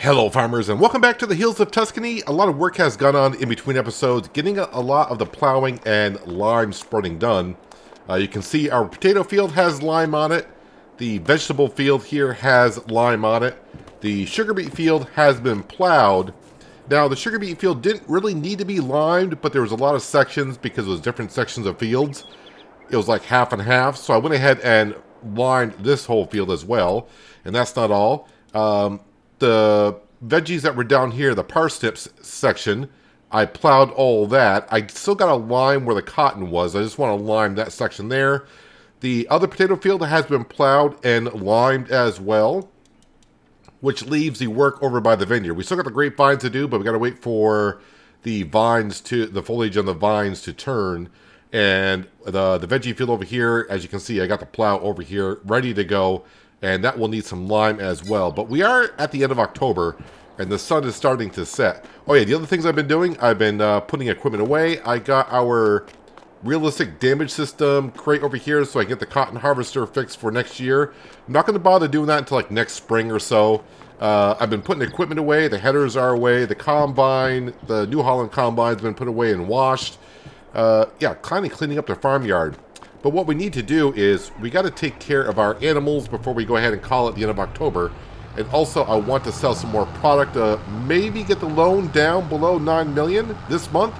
Hello farmers and welcome back to the hills of Tuscany. A lot of work has gone on in between episodes, getting a lot of the plowing and lime spreading done. You can see our potato field has lime on it. The vegetable field here has lime on it. The sugar beet field has been plowed. Now the sugar beet field didn't really need to be limed, but there was a lot of sections because it was different sections of fields. It was like half and half, so I went ahead and limed this whole field as well. And that's not all. The veggies that were down here, the parsnips section, I plowed all that. I still got a lime where the cotton was. I just want to lime that section there. The other potato field has been plowed and limed as well, which leaves the work over by the vineyard. We still got the grapevines to do, but we got to wait for the foliage on the vines to turn. And the veggie field over here, as you can see, I got the plow over here ready to go. And that will need some lime as well. But we are at the end of October, and the sun is starting to set. Oh yeah, the other things I've been doing, I've been putting equipment away. I got our realistic damage system crate over here so I can get the cotton harvester fixed for next year. I'm not going to bother doing that until like next spring or so. I've been putting equipment away. The headers are away. The combine, the New Holland combine's been put away and washed. Yeah, kind of cleaning up the farmyard. But what we need to do is we got to take care of our animals before we go ahead and call it the end of October. And also I want to sell some more product, maybe get the loan down below 9 million this month.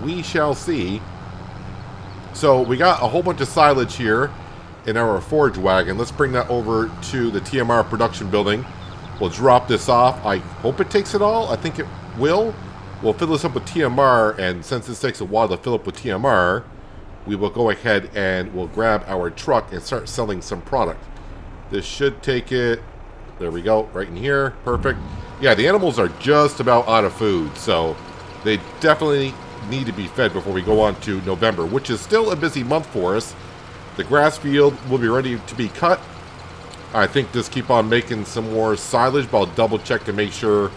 We shall see. So we got a whole bunch of silage here in our forage wagon. Let's bring that over to the TMR production building. We'll drop this off. I hope it takes it all. I think it will. We'll fill this up with TMR, and since this takes a while to fill up with TMR, we will go ahead and we'll grab our truck and start selling some product. This should take it, there we go, right in here, perfect. Yeah, the animals are just about out of food, so they definitely need to be fed before we go on to November, which is still a busy month for us. The grass field will be ready to be cut. I think just keep on making some more silage, but I'll double check to make sure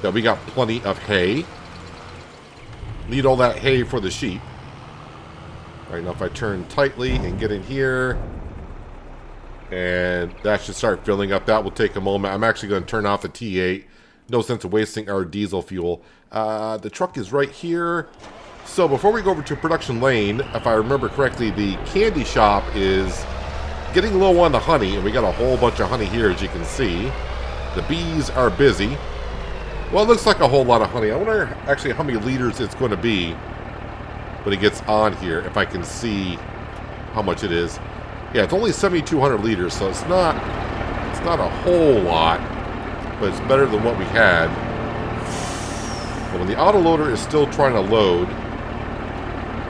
that we got plenty of hay. Need all that hay for the sheep. Right now, if I turn tightly and get in here, and that should start filling up. That will take a moment. I'm actually going to turn off the T8. No sense of wasting our diesel fuel. The truck is right here. So before we go over to production lane, if I remember correctly, the candy shop is getting low on the honey, and we got a whole bunch of honey here, as you can see. The bees are busy. Well, it looks like a whole lot of honey. I wonder actually how many liters it's going to be. But it gets on here, if I can see how much it is. Yeah, it's only 7,200 liters, so it's not a whole lot, but it's better than what we had. But when the autoloader is still trying to load,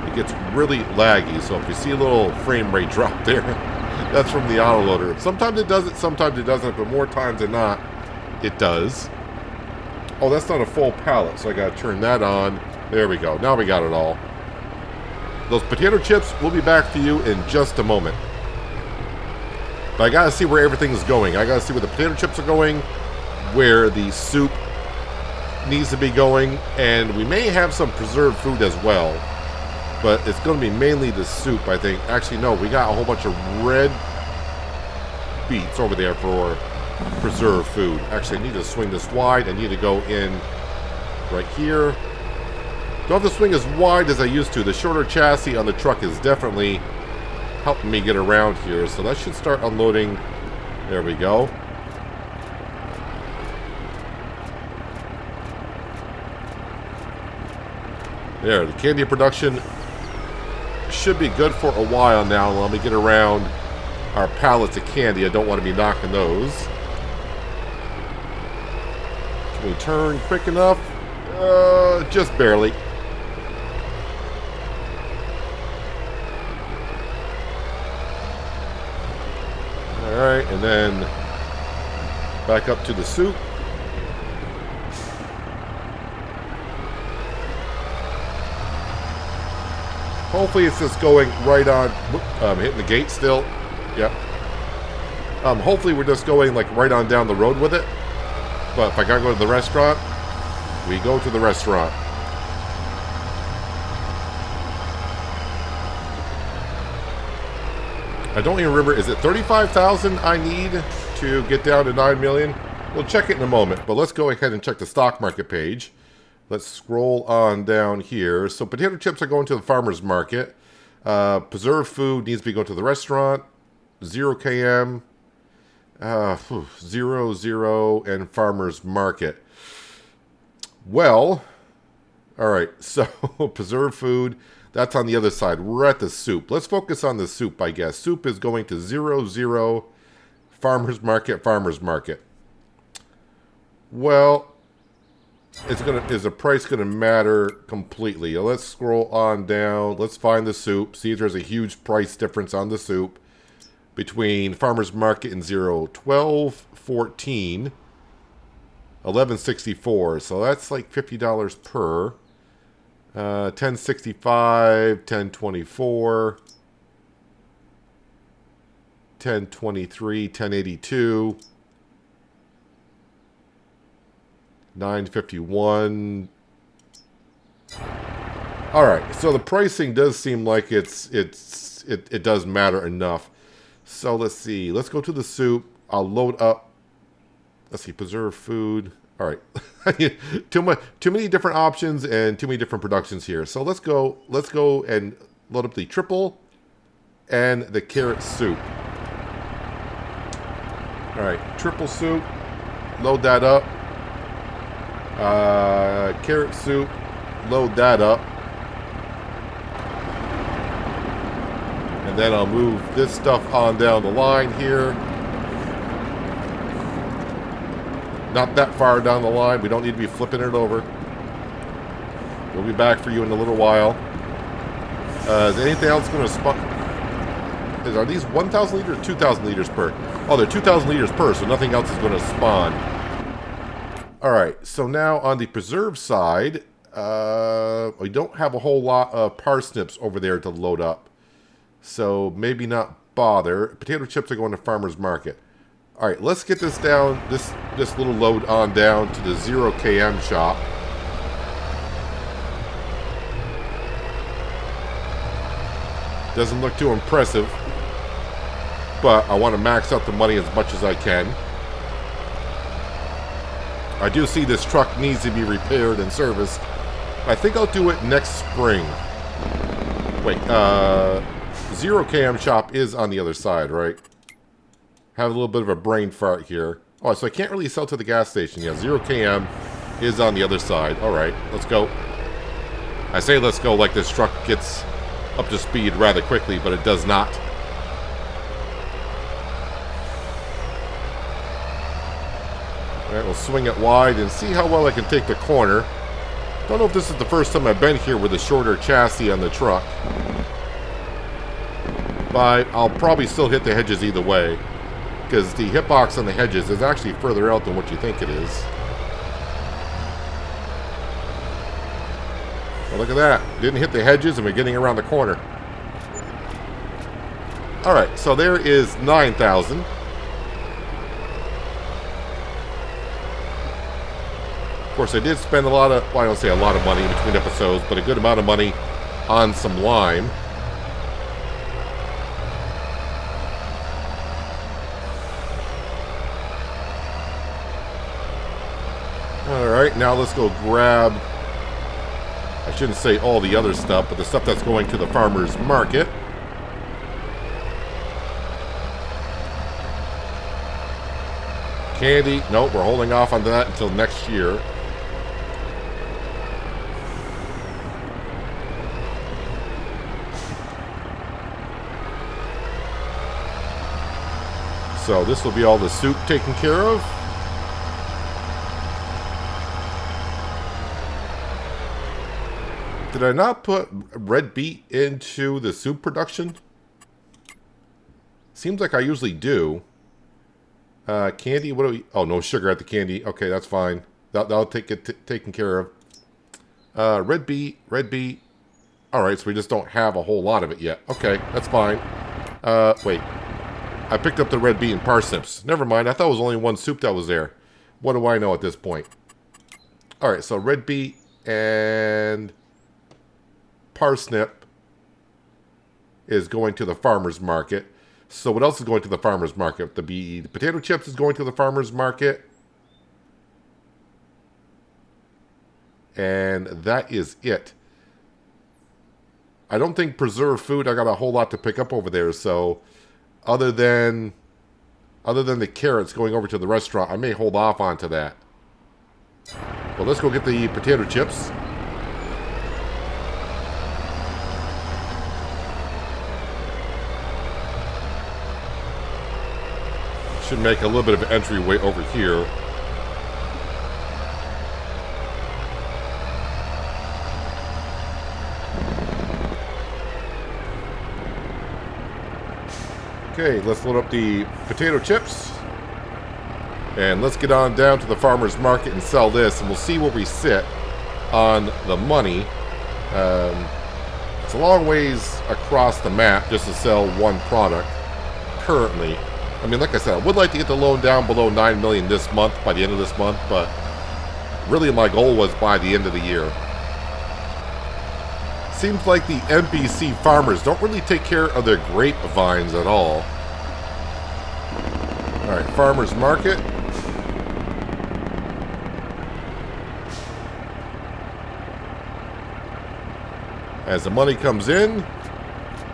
it gets really laggy. So if you see a little frame rate drop there, that's from the autoloader. Sometimes it does it, sometimes it doesn't, but more times than not, it does. Oh, that's not a full pallet, so I gotta turn that on. There we go. Now we got it all. Those potato chips, we'll be back to you in just a moment. But I gotta see where everything's going. I gotta see where the potato chips are going, where the soup needs to be going, and we may have some preserved food as well. But it's gonna be mainly the soup, I think. Actually, no, we got a whole bunch of red beets over there for preserved food. Actually, I need to swing this wide. I need to go in right here. Don't have to swing as wide as I used to. The shorter chassis on the truck is definitely helping me get around here. So that should start unloading. There we go. There, the candy production should be good for a while now. Let me get around our pallets of candy. I don't want to be knocking those. Can we turn quick enough? Just barely. Alright, and then back up to the soup. Hopefully it's just going right on. Hitting the gate still. Yep. Hopefully we're just going like right on down the road with it. But if I gotta go to the restaurant, we go to the restaurant. I don't even remember, is it 35,000 I need to get down to 9 million? We'll check it in a moment, but let's go ahead and check the stock market page. Let's scroll on down here. So potato chips are going to the farmer's market. Preserved food needs to be going to the restaurant. 0 km, 0, and farmer's market. Well, all right, so preserved food, that's on the other side. We're at the soup. Let's focus on the soup, I guess. Soup is going to 0, farmer's market, farmer's market. Well, is the price going to matter completely? Let's scroll on down. Let's find the soup. See if there's a huge price difference on the soup between farmer's market and 0, 12.14, 11.64. So that's like $50 per. 10.65, 10.24, 10.23, 10.82, 9.51. All right, so the pricing does seem like it does matter enough. So let's see. Let's go to the soup. I'll load up. Let's see. Preserved food. All right. Too many different options and too many different productions here. So let's go and load up the triple and the carrot soup. All right. Triple soup. Load that up. Carrot soup. Load that up. And then I'll move this stuff on down the line here. Not that far down the line. We don't need to be flipping it over. We'll be back for you in a little while. Is anything else going to spawn? Are these 1,000 liters or 2,000 liters per? Oh, they're 2,000 liters per, so nothing else is going to spawn. All right, so now on the preserve side, we don't have a whole lot of parsnips over there to load up. So maybe not bother. Potato chips are going to farmer's market. All right, let's get this down, this little load on down to the 0 km shop. Doesn't look too impressive, but I want to max out the money as much as I can. I do see this truck needs to be repaired and serviced. I think I'll do it next spring. Wait, 0 km shop is on the other side, right? Have a little bit of a brain fart here. Oh, so I can't really sell to the gas station. Yeah, 0 km is on the other side. All right, let's go. I say let's go like this truck gets up to speed rather quickly, but it does not. All right, we'll swing it wide and see how well I can take the corner. Don't know if this is the first time I've been here with a shorter chassis on the truck. But I'll probably still hit the hedges either way, because the hitbox on the hedges is actually further out than what you think it is. Well, look at that. Didn't hit the hedges and we're getting around the corner. Alright, so there is 9,000. Of course, I did spend a lot of, well, I don't say a lot of money in between episodes, but a good amount of money on some lime. Alright, now let's go grab, I shouldn't say all the other stuff, but the stuff that's going to the farmer's market. Candy, nope, we're holding off on that until next year. So this will be all the soup taken care of. Did I not put red beet into the soup production? Seems like I usually do. Candy, what do we... Oh, no sugar at the candy. Okay, that's fine. That'll take it taken care of. Red beet. Alright, so we just don't have a whole lot of it yet. Okay, that's fine. Wait. I picked up the red beet and parsnips. Never mind, I thought it was only one soup that was there. What do I know at this point? Alright, so red beet and parsnip is going to the farmer's market. So what else is going to the farmer's market? The potato chips is going to the farmer's market. And that is it. I don't think preserved food, I got a whole lot to pick up over there. So other than the carrots going over to the restaurant, I may hold off onto that. Well, let's go get the potato chips. Should make a little bit of an entryway over here. Okay, let's load up the potato chips. And let's get on down to the farmer's market and sell this, and we'll see where we sit on the money. It's a long ways across the map just to sell one product currently. I mean, like I said, I would like to get the loan down below 9 million this month, by the end of this month, but really my goal was by the end of the year. Seems like the NPC farmers don't really take care of their grapevines at all. Alright, farmer's market. As the money comes in,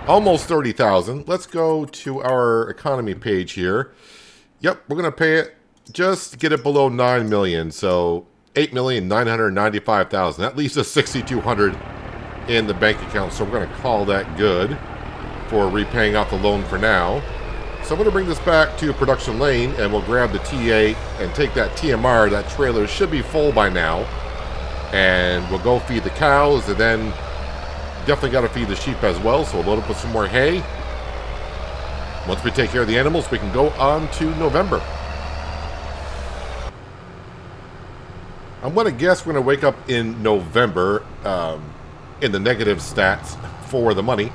almost 30,000. Let's go to our economy page here. Yep, we're going to pay it just to get it below 9 million. So 8,995,000. That leaves us 6,200 in the bank account. So we're going to call that good for repaying off the loan for now. So I'm going to bring this back to production lane and we'll grab the T8 and take that TMR. That trailer should be full by now. And we'll go feed the cows and then definitely got to feed the sheep as well, so we'll load up with some more hay. Once we take care of the animals, we can go on to November. I'm going to guess we're going to wake up in November in the negative stats for the money,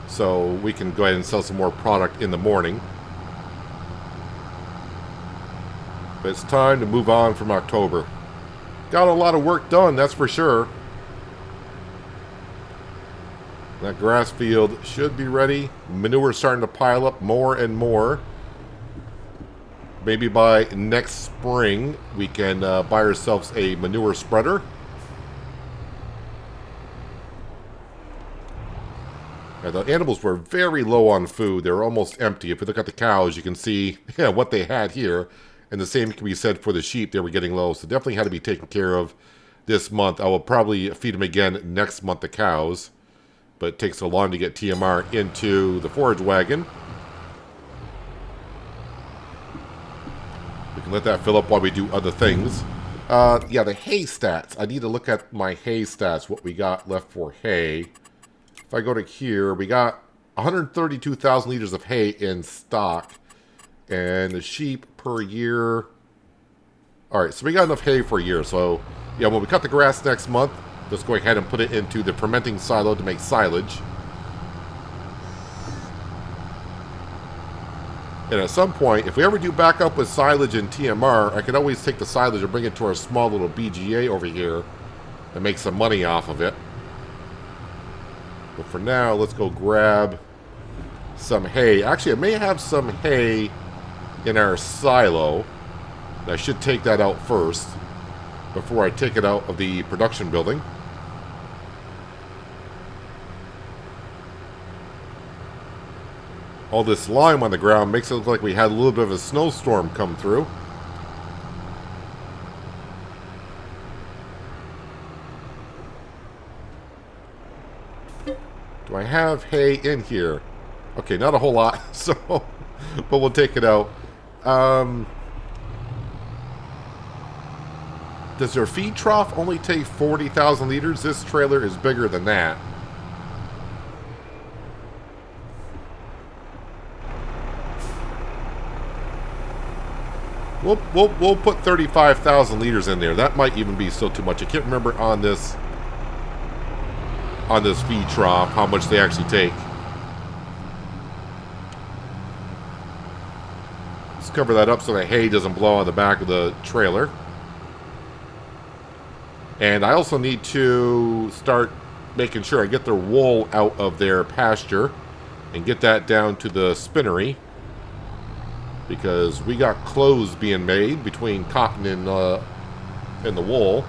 so we can go ahead and sell some more product in the morning. But it's time to move on from October. Got a lot of work done, that's for sure. That grass field should be ready. Manure's starting to pile up more and more. Maybe by next spring, we can buy ourselves a manure spreader. Yeah, the animals were very low on food. They were almost empty. If you look at the cows, you can see what they had here. And the same can be said for the sheep. They were getting low. So definitely had to be taken care of this month. I will probably feed them again next month, the cows. But it takes so long to get TMR into the forage wagon. We can let that fill up while we do other things. Yeah, the hay stats. I need to look at my hay stats, what we got left for hay. If I go to here, we got 132,000 liters of hay in stock. And the sheep per year. Alright, so we got enough hay for a year. So, yeah, when we cut the grass next month, let's go ahead and put it into the fermenting silo to make silage. And at some point, if we ever do back up with silage and TMR, I can always take the silage and bring it to our small little BGA over here and make some money off of it. But for now, let's go grab some hay. Actually, I may have some hay in our silo. I should take that out first before I take it out of the production building. All this lime on the ground makes it look like we had a little bit of a snowstorm come through. Do I have hay in here? Okay, not a whole lot, so but we'll take it out. Does their feed trough only take 40,000 liters? This trailer is bigger than that. We'll put 35,000 liters in there. That might even be still too much. I can't remember on this feed trough how much they actually take. Let's cover that up so the hay doesn't blow on the back of the trailer. And I also need to start making sure I get their wool out of their pasture and get that down to the spinnery, because we got clothes being made between cotton and the wool.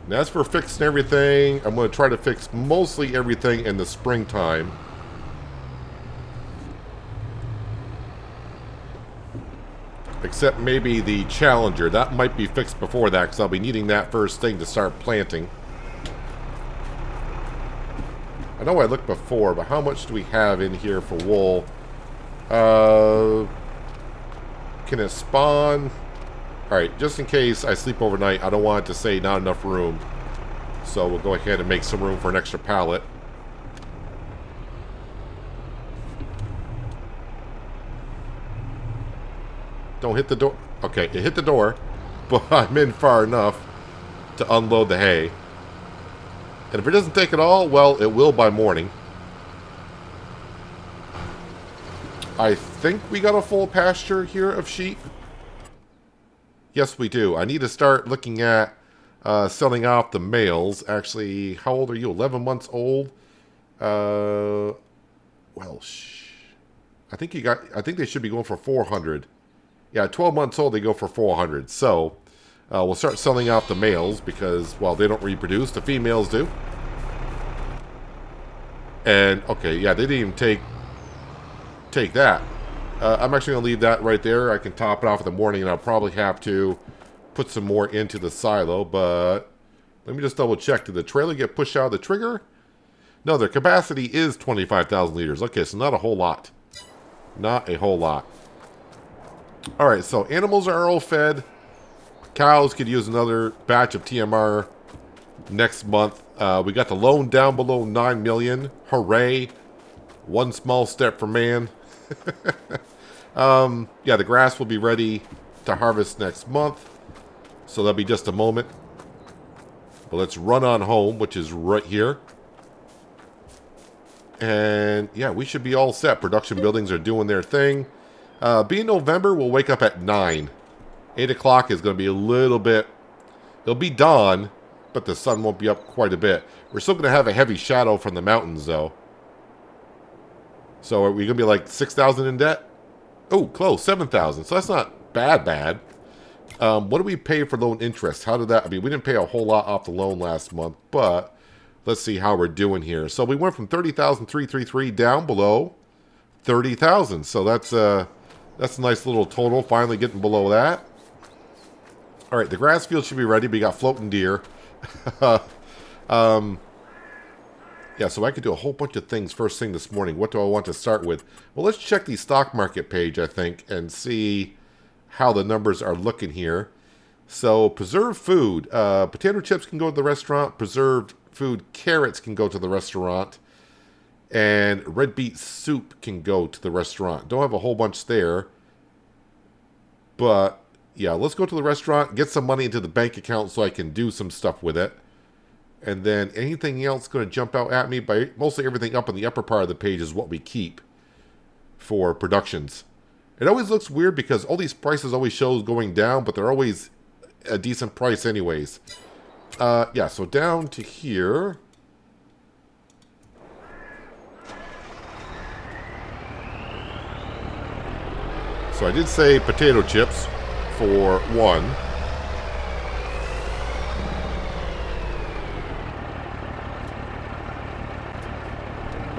And as for fixing everything, I'm going to try to fix mostly everything in the springtime. Except maybe the Challenger. That might be fixed before that, because I'll be needing that first thing to start planting. I know I looked before, but how much do we have in here for wool? Can it spawn? Alright, just in case I sleep overnight, I don't want it to say not enough room. So we'll go ahead and make some room for an extra pallet. Don't hit the door. Okay, it hit the door, but I'm in far enough to unload the hay. And if it doesn't take it all, well, it will by morning. I think we got a full pasture here of sheep. Yes, we do. I need to start looking at selling off the males. Actually, how old are you? 11 months old? Well, I think they should be going for 400. Yeah, 12 months old, they go for 400. So, we'll start selling off the males because, well, they don't reproduce. The females do. And, okay, yeah, they didn't even take that. I'm actually going to leave that right there. I can top it off in the morning, and I'll probably have to put some more into the silo. But let me just double check. Did the trailer get pushed out of the trigger? No, their capacity is 25,000 liters. Okay, so not a whole lot. Not a whole lot. Alright, so animals are all fed. Cows could use another batch of TMR next month. We got the loan down below 9 million. Hooray. One small step for man. Yeah, the grass will be ready to harvest next month. So that'll be just a moment. But let's run on home, which is right here. And yeah, we should be all set. Production buildings are doing their thing. Being November, we'll wake up at 9. 8 o'clock is going to be a little bit... It'll be dawn, but the sun won't be up quite a bit. We're still going to have a heavy shadow from the mountains, though. So are we going to be like 6,000 in debt? Oh, close. 7,000. So that's not bad. What do we pay for loan interest? How did that... I mean, we didn't pay a whole lot off the loan last month, but let's see how we're doing here. So we went from 30,333 down below 30,000. So that's a nice little total, finally getting below that. All right, the grass field should be ready. We got floating deer. Yeah, so I could do a whole bunch of things first thing this morning. What do I want to start with? Well, let's check the stock market page, I think, and see how the numbers are looking here. So, preserved food. Potato chips can go to the restaurant. Preserved food carrots can go to the restaurant. And red beet soup can go to the restaurant. Don't have a whole bunch there. But, yeah, let's go to the restaurant, get some money into the bank account so I can do some stuff with it. And then anything else going to jump out at me? By mostly everything up in the upper part of the page is what we keep for productions. It always looks weird because all these prices always shows going down, but they're always a decent price anyways. Yeah, so down to here... So I did say potato chips for 1.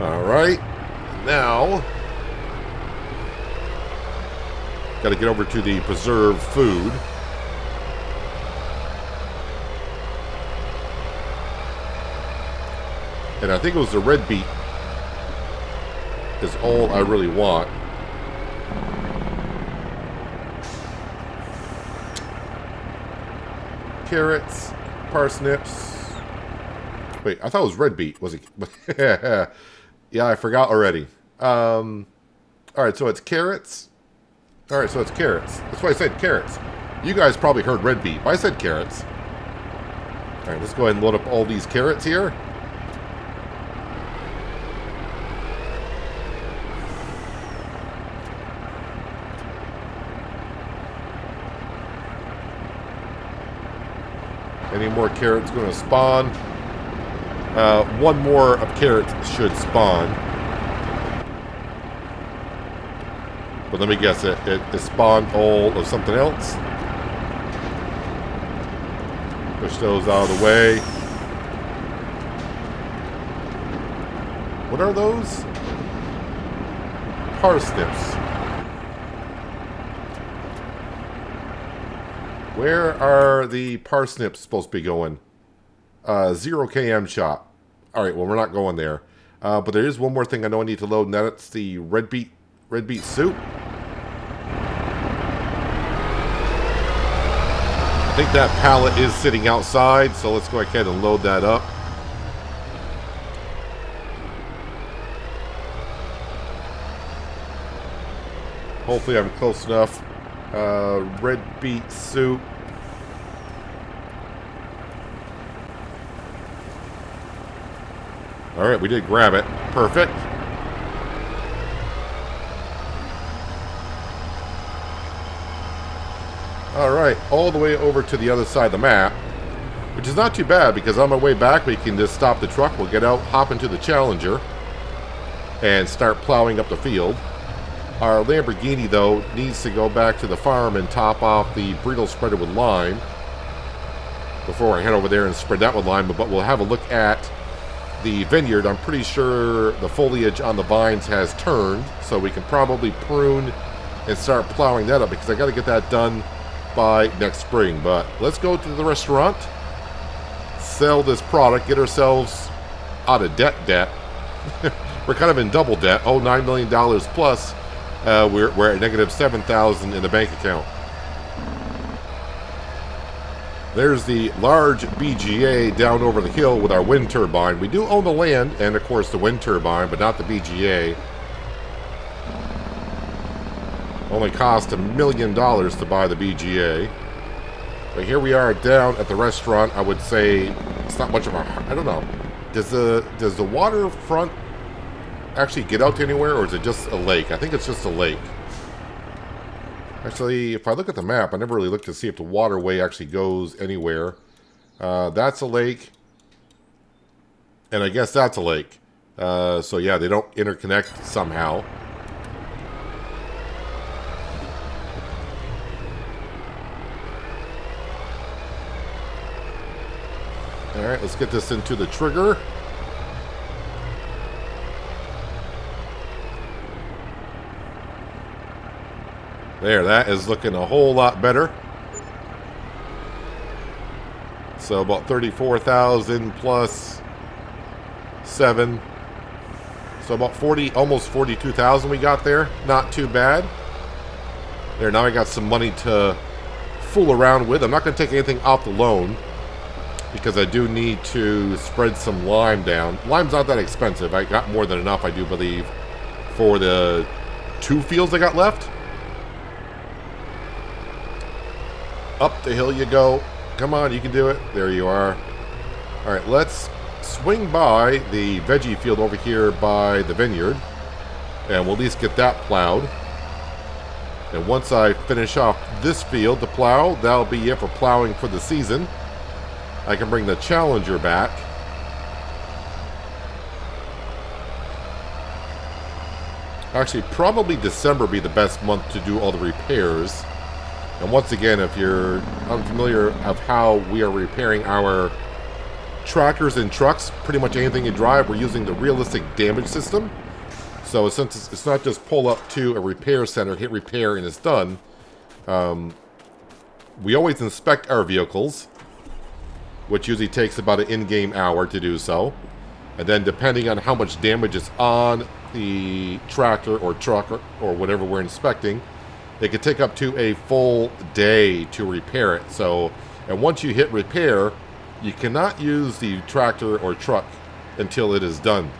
Alright. Now, got to get over to the preserved food. And I think it was the red beet is all I really want. Carrots, parsnips. Wait, I thought it was red beet. Was it? Yeah, I forgot already. Alright, so it's carrots. Alright, so it's carrots. That's why I said carrots. You guys probably heard red beet, but I said carrots. Alright, let's go ahead and load up all these carrots here. Any more carrots going to spawn? One more of carrots should spawn. But let me guess, it spawned all of something else. The Push those out of the way. What are those? Parsnips. Where are the parsnips supposed to be going? 0 km shot. Alright, well, we're not going there. But there is one more thing I know I need to load, and that's the red beet soup. I think that pallet is sitting outside, so let's go ahead and load that up. Hopefully I'm close enough. Red beet soup. Alright, we did grab it. Perfect. Alright, all the way over to the other side of the map, which is not too bad because on my way back we can just stop the truck, we'll get out, hop into the Challenger, and start plowing up the field. Our Lamborghini, though, needs to go back to the farm and top off the burrito spreader with lime before I head over there and spread that with lime, but we'll have a look at the vineyard. I'm pretty sure the foliage on the vines has turned, so we can probably prune and start plowing that up because I got to get that done by next spring. But let's go to the restaurant, sell this product, get ourselves out of debt. We're kind of in double debt. Oh, $9 million plus. We're at negative 7,000 in the bank account. There's the large BGA down over the hill with our wind turbine. We do own the land and, of course, the wind turbine, but not the BGA. Only cost $1 million to buy the BGA. But here we are down at the restaurant. I would say it's not much of a... I don't know. Does the waterfront actually get out to anywhere, or is it just a lake? I think it's just a lake. Actually, if I look at the map, I never really looked to see if the waterway actually goes anywhere. That's a lake. And I guess that's a lake. So yeah, they don't interconnect somehow. Alright, let's get this into the trigger. There, that is looking a whole lot better. So about 34,000 plus 7. So about 40, almost 42,000 we got there. Not too bad. There, now I got some money to fool around with. I'm not going to take anything off the loan because I do need to spread some lime down. Lime's not that expensive. I got more than enough, I do believe, for the 2 fields I got left. Up the hill you go. Come on, you can do it. There you are. Alright, let's swing by the veggie field over here by the vineyard. And we'll at least get that plowed. And once I finish off this field to plow, that'll be it for plowing for the season. I can bring the Challenger back. Actually, probably December be the best month to do all the repairs. And once again, if you're unfamiliar of how we are repairing our tractors and trucks, pretty much anything you drive, we're using the realistic damage system. So since it's not just pull up to a repair center, hit repair, and it's done, we always inspect our vehicles, which usually takes about an in-game hour to do so. And then depending on how much damage is on the tractor or truck or whatever we're inspecting, it could take up to a full day to repair it. So, and once you hit repair, you cannot use the tractor or truck until it is done.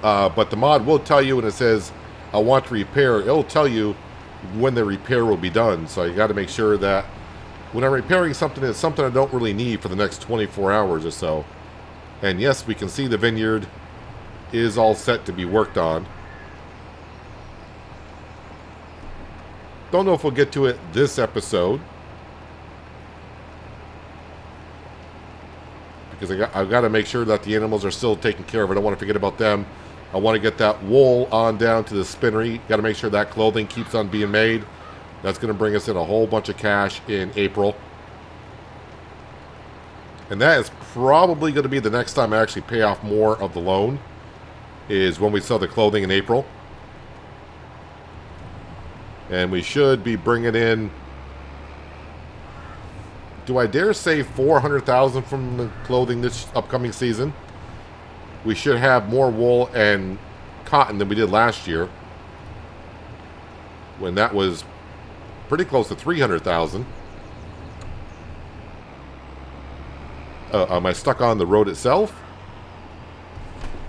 But the mod will tell you when it says, I want to repair, it'll tell you when the repair will be done. So you got to make sure that when I'm repairing something, it's something I don't really need for the next 24 hours or so. And yes, we can see the vineyard is all set to be worked on. Don't know if we'll get to it this episode, because I've got to make sure that the animals are still taken care of. I don't want to forget about them. I want to get that wool on down to the spinnery. Got to make sure that clothing keeps on being made. That's going to bring us in a whole bunch of cash in April. And that is probably going to be the next time I actually pay off more of the loan, is when we sell the clothing in April. And we should be bringing in, do I dare say $400,000 from the clothing this upcoming season? We should have more wool and cotton than we did last year, when that was pretty close to $300,000. Am I stuck on the road itself?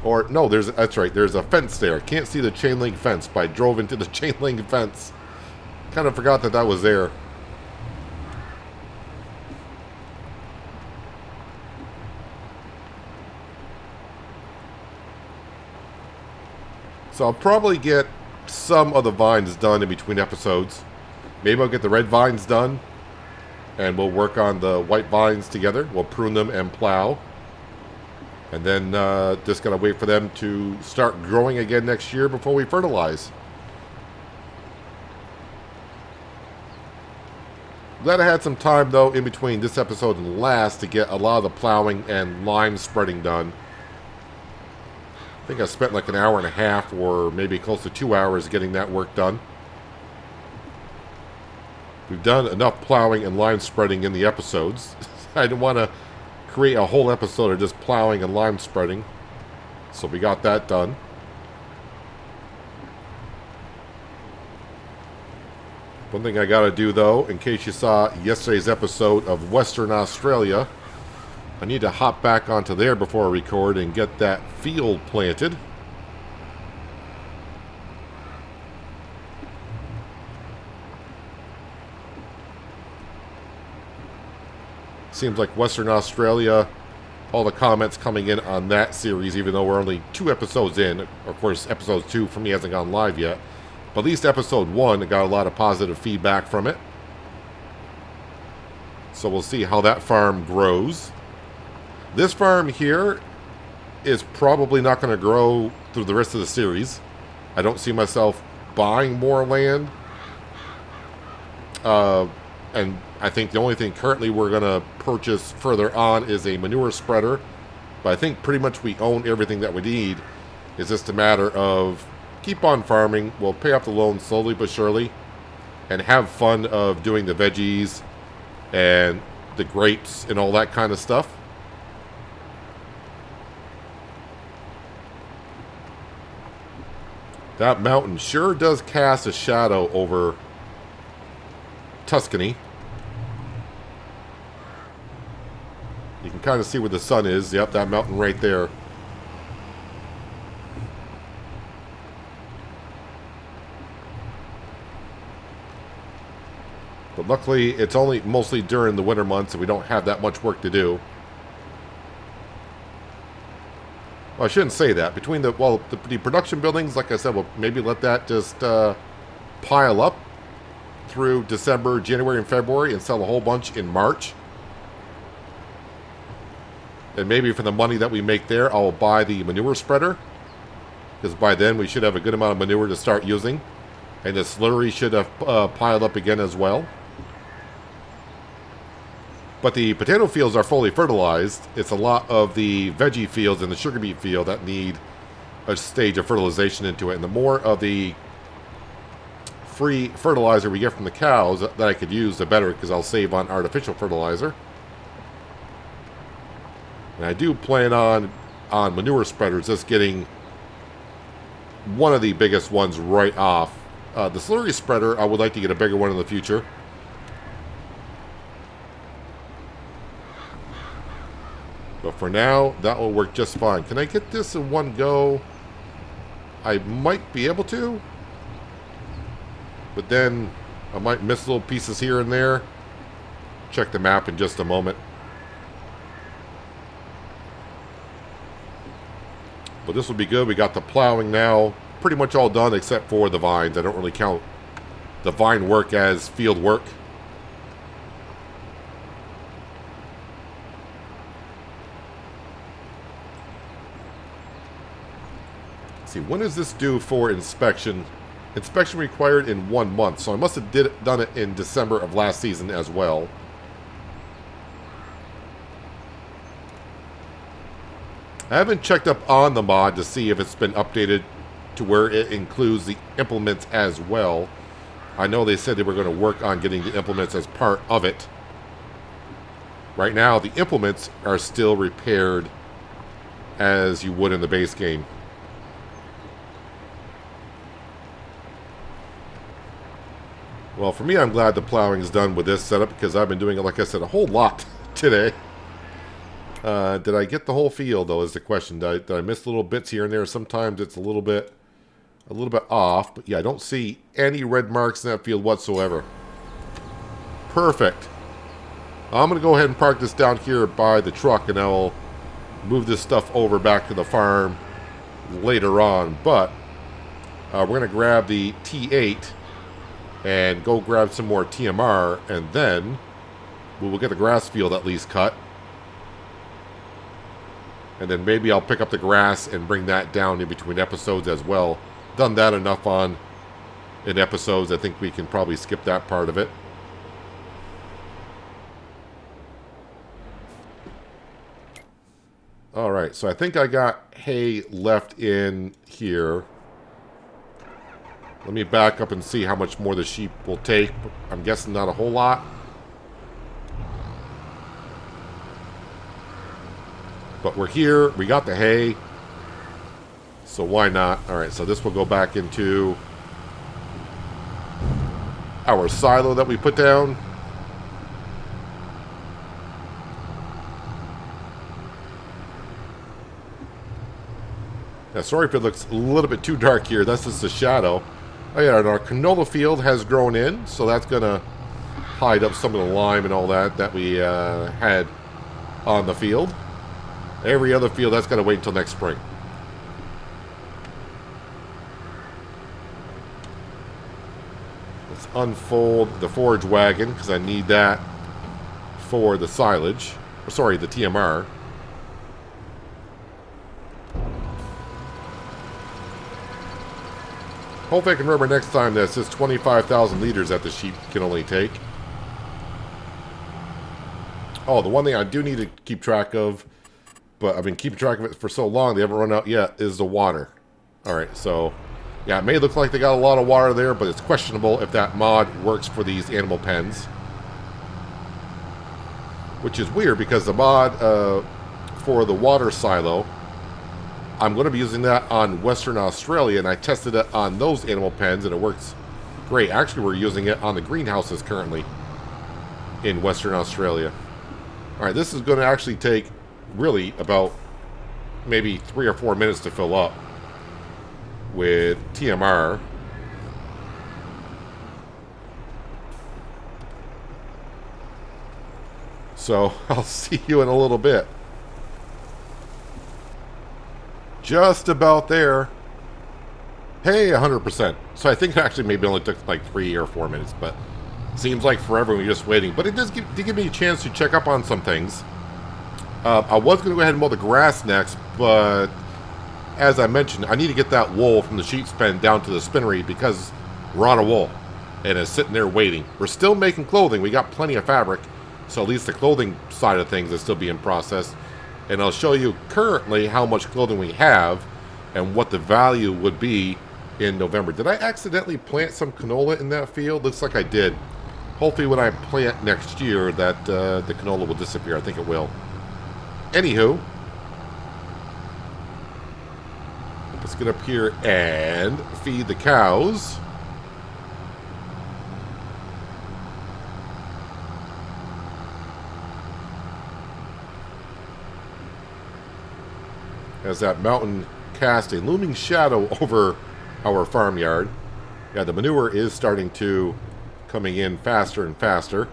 Or, no, that's right, there's a fence there. I can't see the chain link fence, but I drove into the chain link fence. Kind of forgot that was there. So I'll probably get some of the vines done in between episodes. Maybe I'll get the red vines done, and we'll work on the white vines together. We'll prune them and plow. And then just gotta wait for them to start growing again next year before we fertilize. Glad I had some time, though, in between this episode and the last to get a lot of the plowing and lime spreading done. I think I spent like an hour and a half or maybe close to 2 hours getting that work done. We've done enough plowing and lime spreading in the episodes. I didn't want to create a whole episode of just plowing and lime spreading. So we got that done. One thing I gotta do, though, in case you saw yesterday's episode of Western Australia, I need to hop back onto there before I record and get that field planted. Seems like Western Australia, all the comments coming in on that series, even though we're only 2 episodes in. Of course, episode 2 for me hasn't gone live yet. But at least episode 1 got a lot of positive feedback from it. So we'll see how that farm grows. This farm here is probably not going to grow through the rest of the series. I don't see myself buying more land. And I think the only thing currently we're going to purchase further on is a manure spreader. But I think pretty much we own everything that we need. It's just a matter of keep on farming. We'll pay off the loan slowly but surely. And have fun of doing the veggies and the grapes and all that kind of stuff. That mountain sure does cast a shadow over Tuscany. You can kind of see where the sun is. Yep, that mountain right there. But luckily, it's only mostly during the winter months and we don't have that much work to do. Well, I shouldn't say that. Between the production buildings, like I said, we'll maybe let that just pile up through December, January, and February and sell a whole bunch in March. And maybe for the money that we make there, I'll buy the manure spreader. Because by then, we should have a good amount of manure to start using. And the slurry should have piled up again as well. But the potato fields are fully fertilized. It's a lot of the veggie fields and the sugar beet field that need a stage of fertilization into it. And the more of the free fertilizer we get from the cows that I could use, the better, because I'll save on artificial fertilizer. And I do plan on manure spreaders just getting one of the biggest ones right off. The slurry spreader, I would like to get a bigger one in the future. But for now, that will work just fine. Can I get this in one go? I might be able to. But then I might miss little pieces here and there. Check the map in just a moment. But this will be good. We got the plowing now pretty much all done except for the vines. I don't really count the vine work as field work. Let's see, when is this due for inspection? Inspection required in 1 month, so I must have done it in December of last season as well. I haven't checked up on the mod to see if it's been updated to where it includes the implements as well. I know they said they were going to work on getting the implements as part of it. Right now, the implements are still repaired as you would in the base game. Well, for me, I'm glad the plowing is done with this setup because I've been doing it, like I said, a whole lot today. Did I get the whole field, though, is the question. Did I miss little bits here and there? Sometimes it's a little bit off. But yeah, I don't see any red marks in that field whatsoever. Perfect. I'm going to go ahead and park this down here by the truck, and I'll move this stuff over back to the farm later on. But we're going to grab the T8 and go grab some more TMR, and then we'll get the grass field at least cut. And then maybe I'll pick up the grass and bring that down in between episodes as well. Done that enough in episodes. I think we can probably skip that part of it. Alright, so I think I got hay left in here. Let me back up and see how much more the sheep will take. I'm guessing not a whole lot. But we're here. We got the hay. So why not? Alright, so this will go back into our silo that we put down. Now, sorry if it looks a little bit too dark here. That's just a shadow. Oh yeah, and our canola field has grown in, so that's going to hide up some of the lime and all that we had on the field. Every other field, that's got to wait until next spring. Let's unfold the forage wagon, because I need that for the silage. Sorry, the TMR. Hopefully I can remember next time that it says 25,000 liters that the sheep can only take. Oh, the one thing I do need to keep track of, but I've been keeping track of it for so long they haven't run out yet, is the water. Alright, so yeah, it may look like they got a lot of water there, but it's questionable if that mod works for these animal pens. Which is weird because the mod for the water silo, I'm going to be using that on Western Australia, and I tested it on those animal pens, and it works great. Actually, we're using it on the greenhouses currently in Western Australia. Alright, this is going to actually take really about maybe 3 or 4 minutes to fill up with TMR. So, I'll see you in a little bit. Just about there. Hey, 100%. So I think it actually maybe only took like 3 or 4 minutes, but seems like forever when you're just waiting. But it does give me a chance to check up on some things. I was going to go ahead and mow the grass next, but as I mentioned, I need to get that wool from the sheep's pen down to the spinnery because we're out of wool. And it's sitting there waiting. We're still making clothing. We got plenty of fabric. So at least the clothing side of things is still being processed. And I'll show you currently how much clothing we have and what the value would be in November. Did I accidentally plant some canola in that field? Looks like I did. Hopefully when I plant next year that the canola will disappear. I think it will. Anywho, let's get up here and feed the cows. As that mountain cast a looming shadow over our farmyard. Yeah, the manure is starting to coming in faster and faster.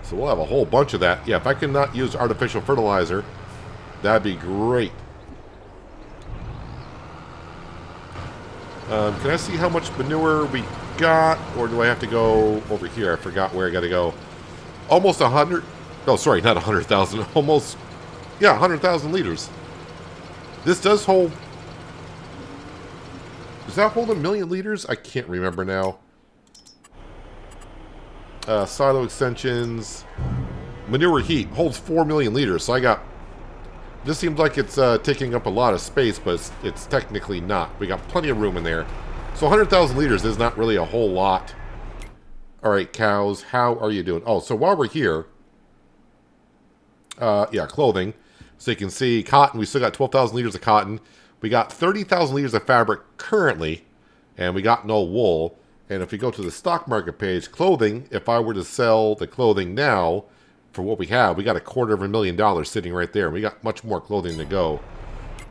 So we'll have a whole bunch of that. Yeah, if I can not use artificial fertilizer, that'd be great. Can I see how much manure we got? Or do I have to go over here? I forgot where I got to go. Almost 100. Oh, sorry, not 100,000. Almost, yeah, 100,000 liters. This does hold... Does that hold 1 million liters? I can't remember now. Silo extensions. Manure heat holds 4 million liters. So I got This seems like it's taking up a lot of space, but it's technically not. We got plenty of room in there. So 100,000 liters is not really a whole lot. All right, cows, how are you doing? Oh, so while we're here, yeah, clothing. So you can see cotton. We still got 12,000 liters of cotton. We got 30,000 liters of fabric currently, and we got no wool. And if we go to the stock market page, clothing, if I were to sell the clothing now for what we have, we got $250,000 sitting right there. We got much more clothing to go.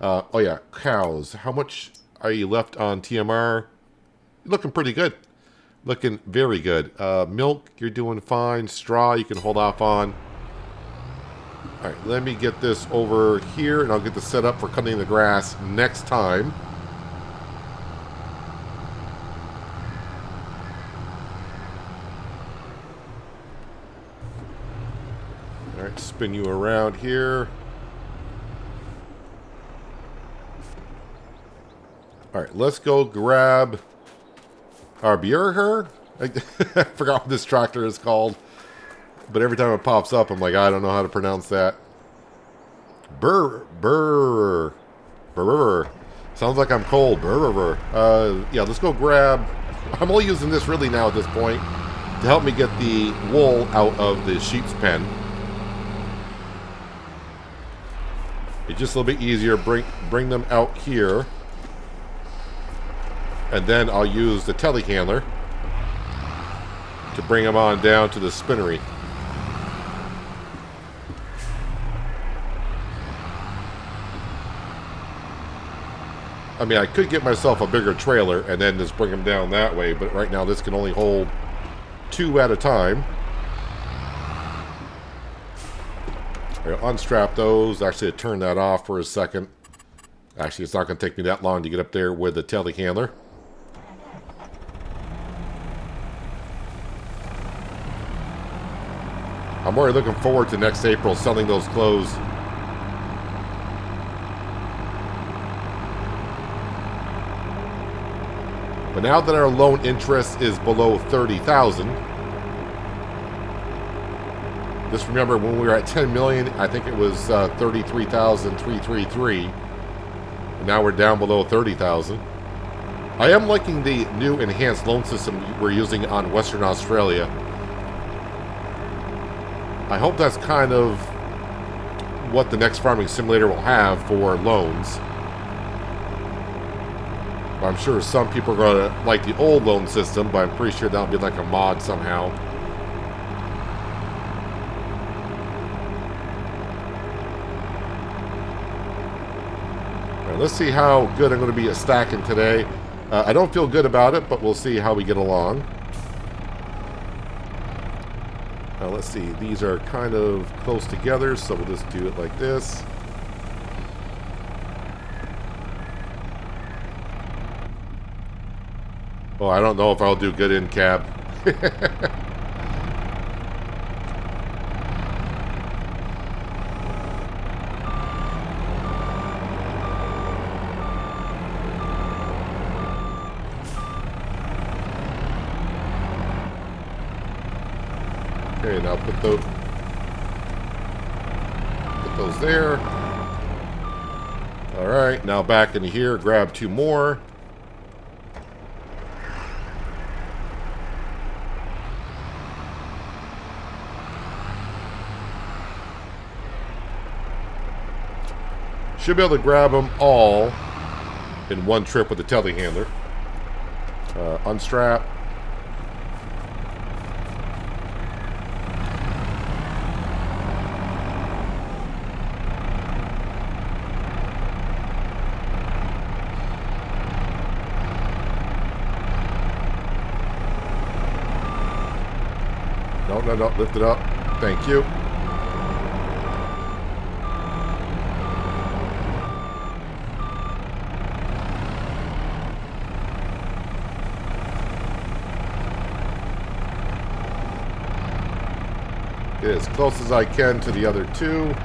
Oh yeah, cows. How much are you left on TMR? Looking pretty good. Looking very good. Milk, you're doing fine. Straw, you can hold off on. All right, let me get this over here, and I'll get this set up for cutting the grass next time. All right, spin you around here. All right, let's go grab our Bierher. I forgot what this tractor is called. But every time it pops up, I'm like, I don't know how to pronounce that. Burr. Sounds like I'm cold. Burr. Yeah, let's go grab... I'm only using this really now at this point to help me get the wool out of the sheep's pen. It's just a little bit easier. Bring them out here. And then I'll use the telehandler to bring them on down to the spinnery. I mean, I could get myself a bigger trailer and then just bring them down that way, but right now this can only hold 2 at a time. I'll unstrap those. Actually, turn that off for a second. Actually, it's not going to take me that long to get up there with the telehandler. I'm already looking forward to next April selling those clothes. But now that our loan interest is below 30,000, just remember when we were at 10 million, I think it was 33,333. And now we're down below 30,000. I am liking the new enhanced loan system we're using on Western Australia. I hope that's kind of what the next farming simulator will have for loans. I'm sure some people are going to like the old loan system, but I'm pretty sure that'll be like a mod somehow. All right, let's see how good I'm going to be at stacking today. I don't feel good about it, but we'll see how we get along. Now let's see, these are kind of close together, so we'll just do it like this. Well, I don't know if I'll do good in cab. Okay, now put those there. All right, now back into here, grab 2 more. Should be able to grab them all in one trip with the telehandler. Unstrap. No, lift it up. Thank you. Get as close as I can to the other 2.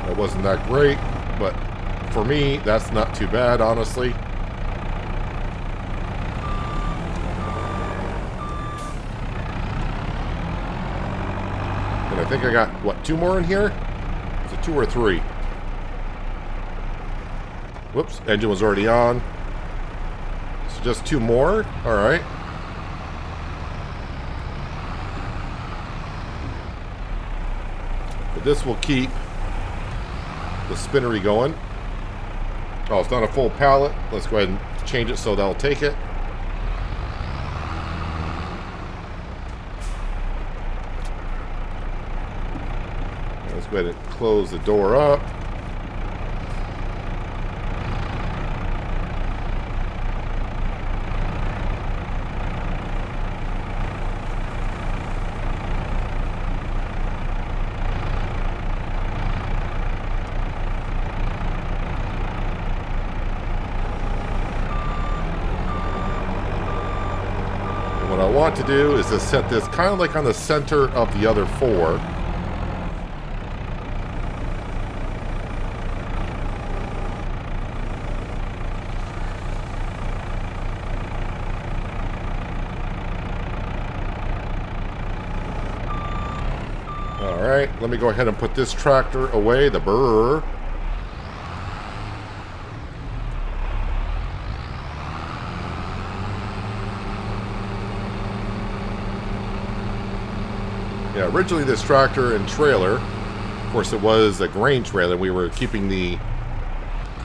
That wasn't that great, but for me, that's not too bad, honestly. think I got, what, 2 more in here? Is it 2 or 3? Whoops, engine was already on. So just 2 more? Alright. But this will keep the spinnery going. Oh, it's not a full pallet. Let's go ahead and change it so that'll take it. Let's go ahead and close the door up. What I want to do is to set this kind of like on the center of the other 4. Alright, let me go ahead and put this tractor away, the burr. Yeah, originally this tractor and trailer, of course it was a grain trailer. We were keeping the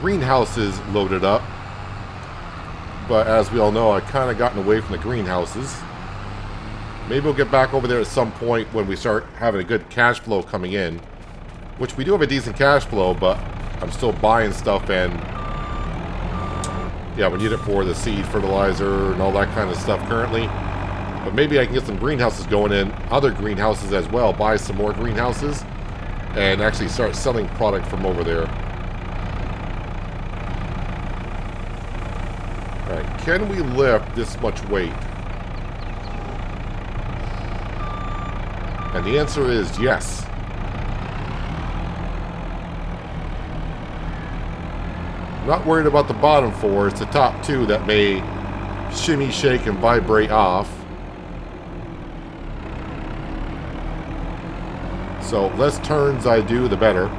greenhouses loaded up. But as we all know, I've kind of gotten away from the greenhouses. Maybe we'll get back over there at some point when we start having a good cash flow coming in. Which we do have a decent cash flow, but I'm still buying stuff and... yeah, we need it for the seed, fertilizer, and all that kind of stuff currently. But maybe I can get some greenhouses going in, other greenhouses as well, buy some more greenhouses, and actually start selling product from over there. Alright, can we lift this much weight? And the answer is yes. I'm not worried about the bottom 4, it's the top 2 that may shimmy, shake, and vibrate off. So, less turns I do, the better.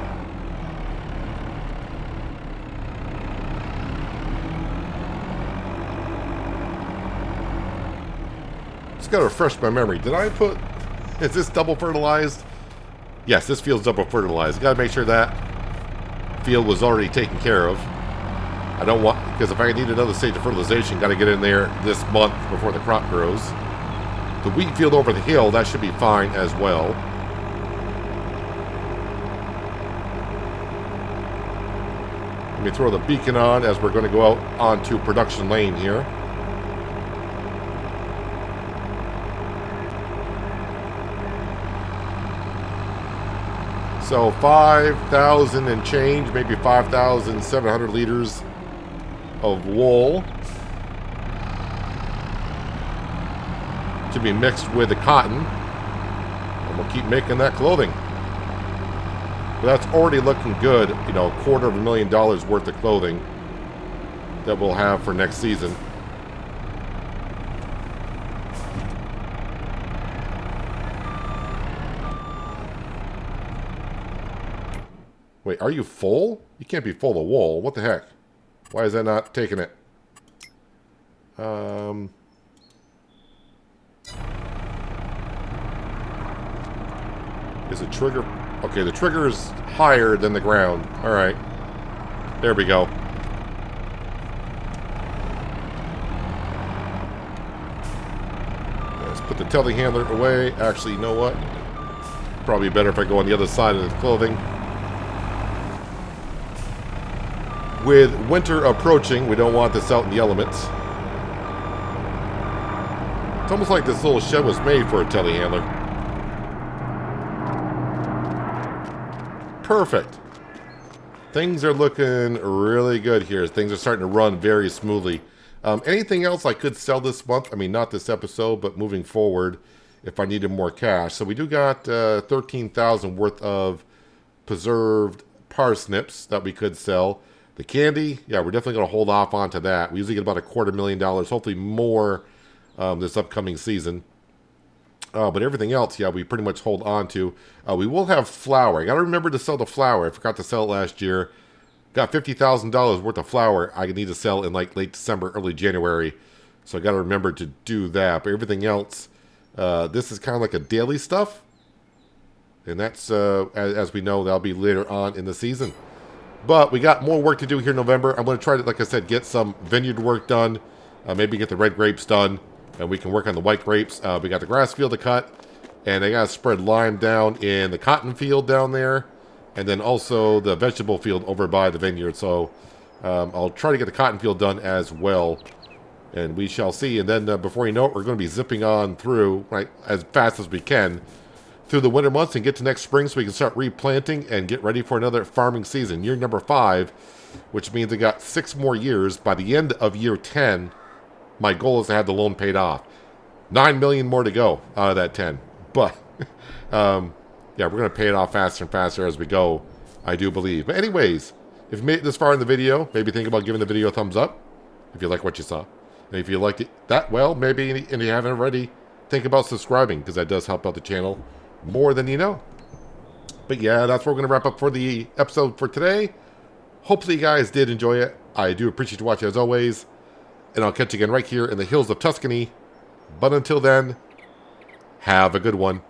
Just gotta refresh my memory. Did I put... is this double fertilized? Yes, this field's double fertilized. Gotta make sure that field was already taken care of. I don't want... because if I need another stage of fertilization, gotta get in there this month before the crop grows. The wheat field over the hill, that should be fine as well. Let me throw the beacon on as we're going to go out onto production lane here. So 5,000 and change, maybe 5,700 liters of wool to be mixed with the cotton. And we'll keep making that clothing. But that's already looking good, you know, $250,000 worth of clothing that we'll have for next season. Wait, are you full? You can't be full of wool. What the heck? Why is that not taking it? Is the trigger... okay, the trigger is higher than the ground. Alright. There we go. Let's put the telehandler away. Actually, you know what? Probably better if I go on the other side of the clothing. With winter approaching, we don't want this out in the elements. It's almost like this little shed was made for a telehandler. Perfect. Things are looking really good here. Things are starting to run very smoothly. Anything else I could sell this month? I mean, not this episode, but moving forward if I needed more cash. So we do got 13,000 worth of preserved parsnips that we could sell. The candy, yeah, we're definitely going to hold off onto that. We usually get about $250,000, hopefully more this upcoming season. But everything else, yeah, we pretty much hold on to. We will have flour. I got to remember to sell the flour. I forgot to sell it last year. Got $50,000 worth of flour I need to sell in like late December, early January. So I got to remember to do that. But everything else, this is kind of like a daily stuff. And that's, as we know, that'll be later on in the season. But we got more work to do here in November. I'm going to try to, like I said, get some vineyard work done. Maybe get the red grapes done. And we can work on the white grapes. We got the grass field to cut. And I got to spread lime down in the cotton field down there. And then also the vegetable field over by the vineyard. So I'll try to get the cotton field done as well. And we shall see. And then before you know it, we're going to be zipping on through, right, as fast as we can through the winter months and get to next spring so we can start replanting and get ready for another farming season. Year number 5, which means we got 6 more years. By the end of year 10, my goal is to have the loan paid off. 9 million more to go out of that 10. But, yeah, we're going to pay it off faster and faster as we go, I do believe. But anyways, if you made it this far in the video, maybe think about giving the video a thumbs up if you like what you saw. And if you liked it that well, maybe, and you haven't already, think about subscribing, because that does help out the channel more than you know. But yeah, that's where we're going to wrap up for the episode for today. Hopefully you guys did enjoy it. I do appreciate you watching as always. And I'll catch you again right here in the hills of Tuscany. But until then, have a good one.